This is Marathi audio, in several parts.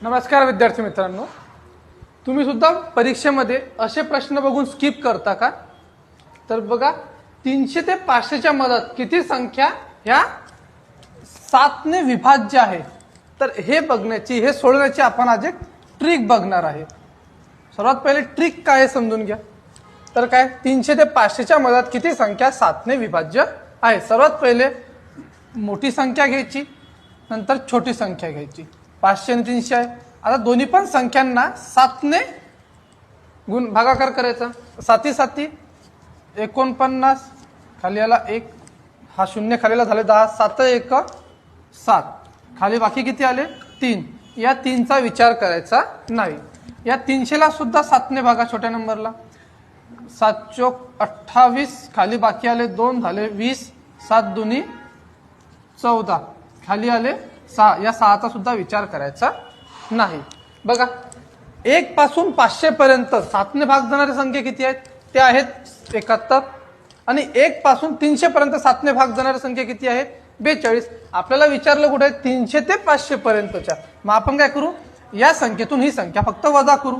नमस्कार विद्यार्थी मित्रांनो, तुम्ही सुद्धा परीक्षेमध्ये असे प्रश्न बघून स्किप करता का? तर बघा, 300 ते 500च्या मधात किती संख्या ह्या 7 ने विभाज्य आहे. तर हे बघण्याची, हे सोडवण्याची आपण आज एक ट्रिक बघणार आहे. सर्वात पहिले ट्रिक काय समजून घ्या. तर काय, 300 ते 500च्या मधात किती संख्या 7 ने विभाज्य आहे. सर्वात पहिले मोठी संख्या घ्यायची, नंतर छोटी संख्या घ्यायची. 500 आणि 300 आहे. आता दोन्ही पण संख्यांना 7 ने भागाकार करायचा. 7 7 49, खाली आला 1, हा शून्य खालीला झाले 10, 7 1 7, खाली बाकी किती आले 3. या 3चा विचार करायचा नाही. या 300ला सुद्धा 7 ने भागा छोट्या नंबरला. 7 चोक 28, खाली बाकी आले 2, झाले 20, 7 दुनी 14, खाली आले 6. या 6चा सुद्धा विचार करायचा नाही. बघा, 1 पासून 500 पर्यंत 7 ने भाग जाणाऱ्या संख्या किती आहेत? त्या आहेत 71. आणि 1 पासून 300 पर्यंत 7 ने भाग जाणाऱ्या संख्या किती आहेत? 42. आपल्याला विचारलं कुठे? 300 ते 500 पर्यंतच्या. मग आपण काय करू, या संख्येतून ही संख्या फक्त वजा करू.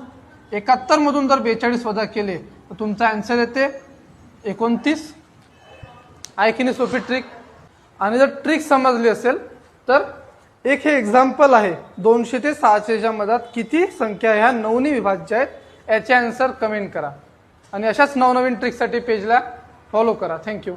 71 मधून जर 42 वजा केले तर तुमचा आन्सर येते 29. आहे की नाही सोपी ट्रिक? आणि जर ट्रिक समजली असेल तर एक हे एक्झाम्पल आहे. 200 ते 600च्या मधात किती संख्या ह्या 9 ने विभाज्य आहेत, याचे आन्सर कमेंट करा. आणि अशाच नवनवीन ट्रिकसाठी पेजला फॉलो करा. थँक्यू.